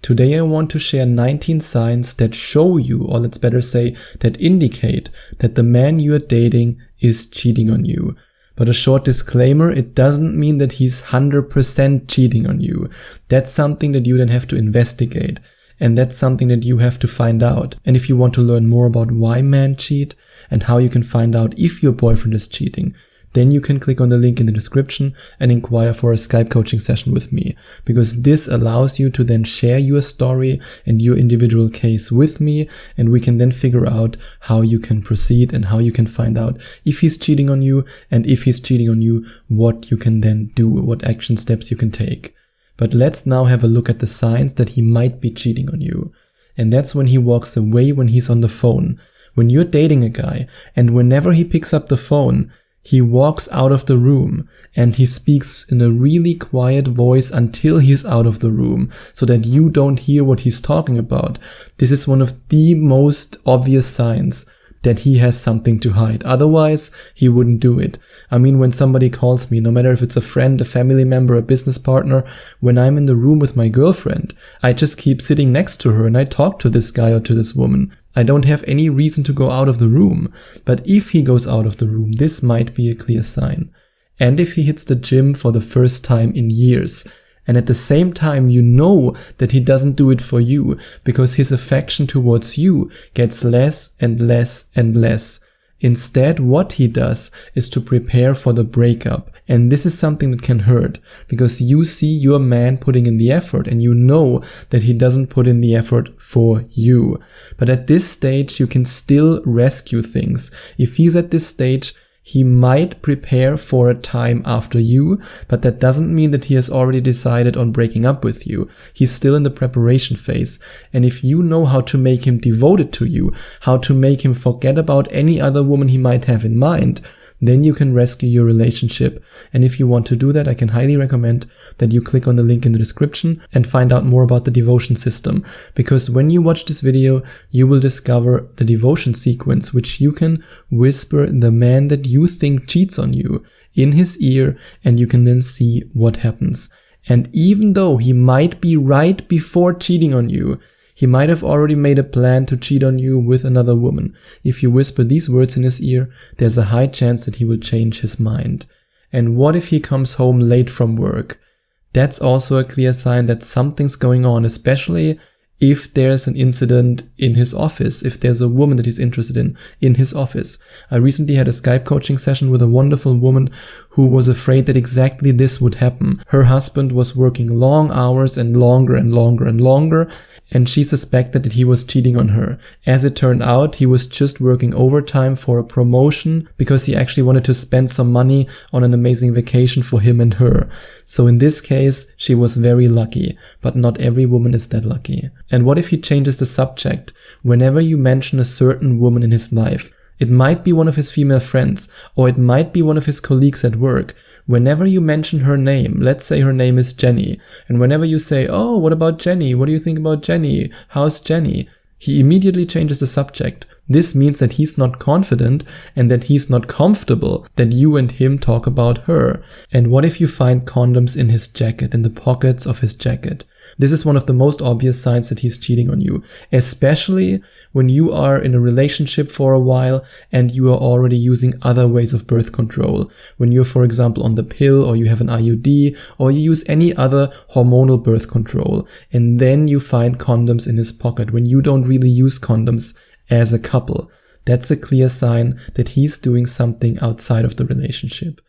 Today I want to share 19 signs that show you, or let's better say, that indicate that the man you are dating is cheating on you. But a short disclaimer, it doesn't mean that he's 100% cheating on you. That's something that you then have to investigate. And that's something that you have to find out. And if you want to learn more about why men cheat and how you can find out if your boyfriend is cheating, then you can click on the link in the description and inquire for a Skype coaching session with me, because this allows you to then share your story and your individual case with me, and we can then figure out how you can proceed and how you can find out if he's cheating on you, and if he's cheating on you, what you can then do, what action steps you can take. But let's now have a look at the signs that he might be cheating on you. And that's when he walks away when he's on the phone. When you're dating a guy, and whenever he picks up the phone, he walks out of the room and he speaks in a really quiet voice until he's out of the room so that you don't hear what he's talking about. This is one of the most obvious signs that he has something to hide. Otherwise, he wouldn't do it. I mean, when somebody calls me, no matter if it's a friend, a family member, a business partner, when I'm in the room with my girlfriend, I just keep sitting next to her and I talk to this guy or to this woman. I don't have any reason to go out of the room. But if he goes out of the room, this might be a clear sign. And if he hits the gym for the first time in years, and at the same time you know that he doesn't do it for you because his affection towards you gets less and less and less. Instead, what he does is to prepare for the breakup. And this is something that can hurt because you see your man putting in the effort and you know that he doesn't put in the effort for you. But at this stage, you can still rescue things. If he's at this stage, he might prepare for a time after you, but that doesn't mean that he has already decided on breaking up with you. He's still in the preparation phase. And if you know how to make him devoted to you, how to make him forget about any other woman he might have in mind, then you can rescue your relationship. And if you want to do that, I can highly recommend that you click on the link in the description and find out more about the devotion system. Because when you watch this video, you will discover the devotion sequence, which you can whisper the man that you think cheats on you in his ear, and you can then see what happens. And even though he might be right before cheating on you, he might have already made a plan to cheat on you with another woman. If you whisper these words in his ear, there's a high chance that he will change his mind. And what if he comes home late from work? That's also a clear sign that something's going on, especially if there's an incident in his office, if there's a woman that he's interested in his office. I recently had a Skype coaching session with a wonderful woman who was afraid that exactly this would happen. Her husband was working long hours and longer and longer and longer, and she suspected that he was cheating on her. As it turned out, he was just working overtime for a promotion because he actually wanted to spend some money on an amazing vacation for him and her. So in this case, she was very lucky, but not every woman is that lucky. And what if he changes the subject whenever you mention a certain woman in his life? It might be one of his female friends, or it might be one of his colleagues at work. Whenever you mention her name, let's say her name is Jenny, and whenever you say, "Oh, what about Jenny? What do you think about Jenny? How's Jenny?" he immediately changes the subject. This means that he's not confident and that he's not comfortable that you and him talk about her. And what if you find condoms in his jacket, in the pockets of his jacket? This is one of the most obvious signs that he's cheating on you, especially when you are in a relationship for a while and you are already using other ways of birth control. When you're, for example, on the pill, or you have an IUD, or you use any other hormonal birth control, and then you find condoms in his pocket when you don't really use condoms as a couple. That's a clear sign that he's doing something outside of the relationship.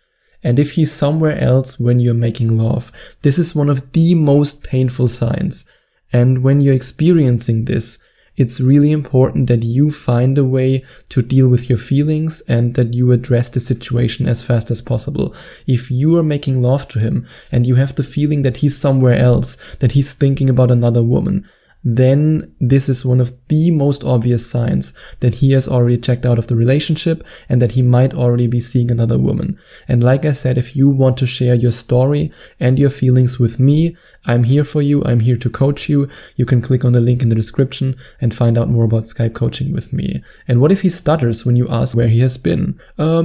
And if he's somewhere else when you're making love, this is one of the most painful signs. And when you're experiencing this, it's really important that you find a way to deal with your feelings and that you address the situation as fast as possible. If you are making love to him and you have the feeling that he's somewhere else, that he's thinking about another woman, then this is one of the most obvious signs that he has already checked out of the relationship and that he might already be seeing another woman. And like I said, if you want to share your story and your feelings with me, I'm here for you. I'm here to coach you. You can click on the link in the description and find out more about Skype coaching with me. And what if he stutters when you ask where he has been? I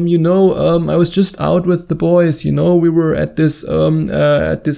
was just out with the boys, we were at this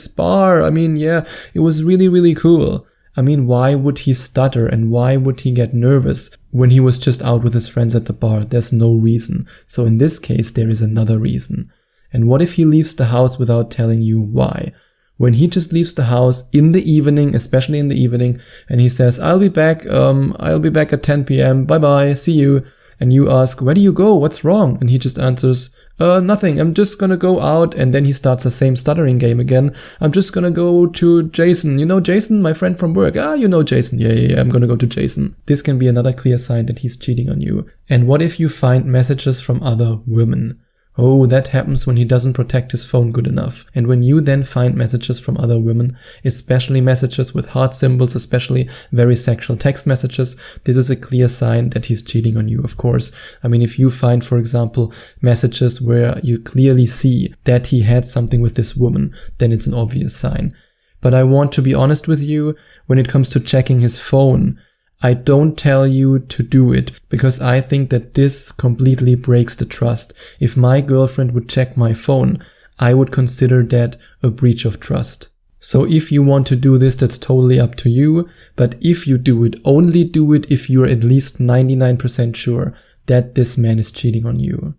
bar. It was really, really cool. I mean, why would he stutter and why would he get nervous when he was just out with his friends at the bar? There's no reason. So in this case, there is another reason. And what if he leaves the house without telling you why? When he just leaves the house in the evening, especially in the evening, and he says, I'll be back at 10 p.m. Bye-bye, see you. And you ask, where do you go? What's wrong? And he just answers, nothing. I'm just gonna go out. And then he starts the same stuttering game again. I'm just gonna go to Jason. You know Jason, my friend from work? You know Jason. Yeah, I'm gonna go to Jason. This can be another clear sign that he's cheating on you. And what if you find messages from other women? Oh, that happens when he doesn't protect his phone good enough. And when you then find messages from other women, especially messages with heart symbols, especially very sexual text messages, this is a clear sign that he's cheating on you, of course. I mean, if you find, for example, messages where you clearly see that he had something with this woman, then it's an obvious sign. But I want to be honest with you, when it comes to checking his phone, I don't tell you to do it because I think that this completely breaks the trust. If my girlfriend would check my phone, I would consider that a breach of trust. So if you want to do this, that's totally up to you. But if you do it, only do it if you're at least 99% sure that this man is cheating on you.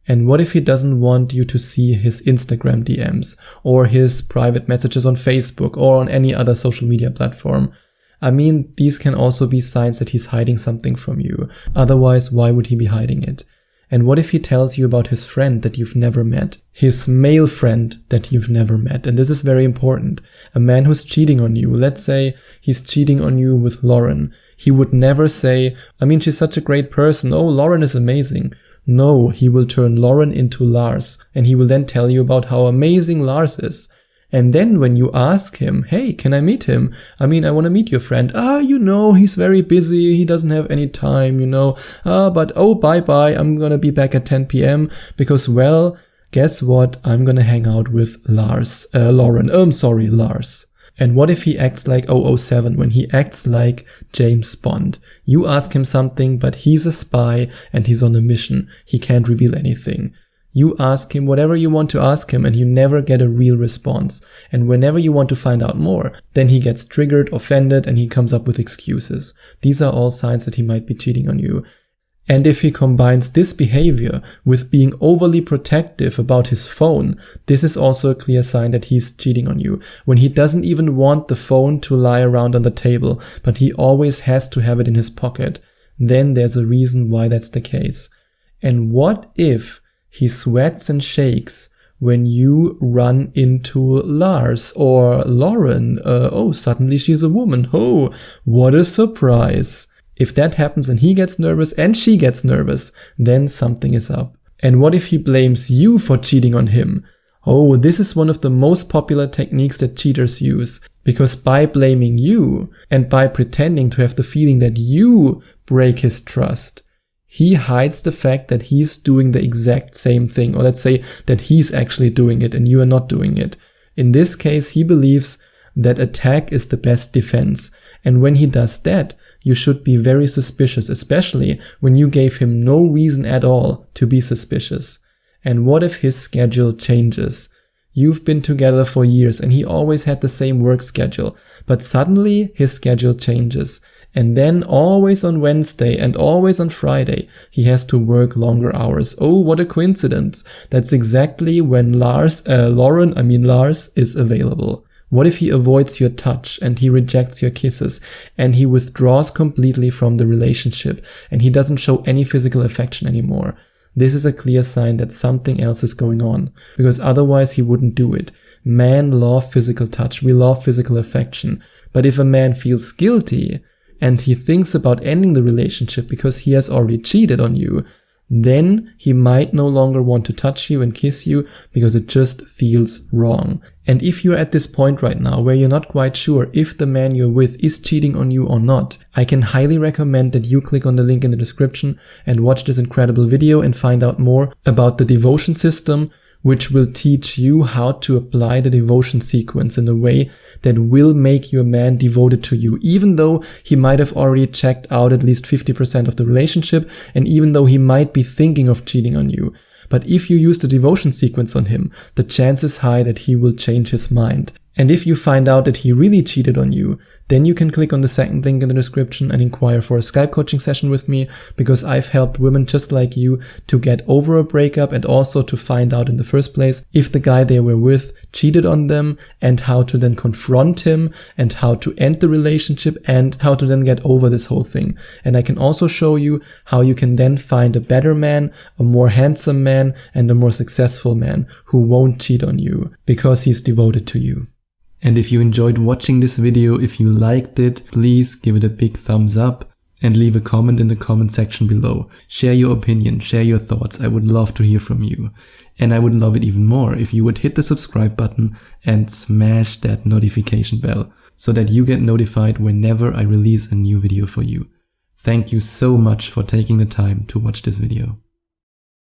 And what if he doesn't want you to see his Instagram DMs or his private messages on Facebook or on any other social media platform? I mean, these can also be signs that he's hiding something from you. Otherwise, why would he be hiding it? And what if he tells you about his friend that you've never met? His male friend that you've never met. And this is very important. A man who's cheating on you, let's say he's cheating on you with Lauren. He would never say, I mean, she's such a great person. Oh, Lauren is amazing. No, he will turn Lauren into Lars. And he will then tell you about how amazing Lars is. And then when you ask him, hey, can I meet him? I mean, I want to meet your friend. He's very busy. He doesn't have any time, bye-bye. I'm going to be back at 10 p.m. because, well, guess what? I'm going to hang out with Lars. And what if he acts like 007, when he acts like James Bond? You ask him something, but he's a spy and he's on a mission. He can't reveal anything. You ask him whatever you want to ask him and you never get a real response. And whenever you want to find out more, then he gets triggered, offended, and he comes up with excuses. These are all signs that he might be cheating on you. And if he combines this behavior with being overly protective about his phone, this is also a clear sign that he's cheating on you. When he doesn't even want the phone to lie around on the table, but he always has to have it in his pocket, then there's a reason why that's the case. And what if he sweats and shakes when you run into Lars or Lauren? Suddenly she's a woman. Oh, what a surprise. If that happens and he gets nervous and she gets nervous, then something is up. And what if he blames you for cheating on him? Oh, this is one of the most popular techniques that cheaters use. Because by blaming you and by pretending to have the feeling that you break his trust, he hides the fact that he's doing the exact same thing, or let's say that he's actually doing it and you are not doing it. In this case, he believes that attack is the best defense. And when he does that, you should be very suspicious, especially when you gave him no reason at all to be suspicious. And what if his schedule changes? You've been together for years and he always had the same work schedule, but suddenly his schedule changes. And then always on Wednesday and always on Friday, he has to work longer hours. Oh, what a coincidence. That's exactly when Lars is available. What if he avoids your touch and he rejects your kisses and he withdraws completely from the relationship and he doesn't show any physical affection anymore? This is a clear sign that something else is going on, because otherwise he wouldn't do it. Men love physical touch. We love physical affection. But if a man feels guilty and he thinks about ending the relationship because he has already cheated on you, then he might no longer want to touch you and kiss you because it just feels wrong. And if you're at this point right now where you're not quite sure if the man you're with is cheating on you or not, I can highly recommend that you click on the link in the description and watch this incredible video and find out more about the devotion system, which will teach you how to apply the devotion sequence in a way that will make your man devoted to you, even though he might have already checked out at least 50% of the relationship, and even though he might be thinking of cheating on you. But if you use the devotion sequence on him, the chance is high that he will change his mind. And if you find out that he really cheated on you, then you can click on the second link in the description and inquire for a Skype coaching session with me, because I've helped women just like you to get over a breakup and also to find out in the first place if the guy they were with cheated on them, and how to then confront him, and how to end the relationship, and how to then get over this whole thing. And I can also show you how you can then find a better man, a more handsome man, and a more successful man who won't cheat on you because he's devoted to you. And if you enjoyed watching this video, if you liked it, please give it a big thumbs up and leave a comment in the comment section below. Share your opinion, share your thoughts. I would love to hear from you. And I would love it even more if you would hit the subscribe button and smash that notification bell so that you get notified whenever I release a new video for you. Thank you so much for taking the time to watch this video.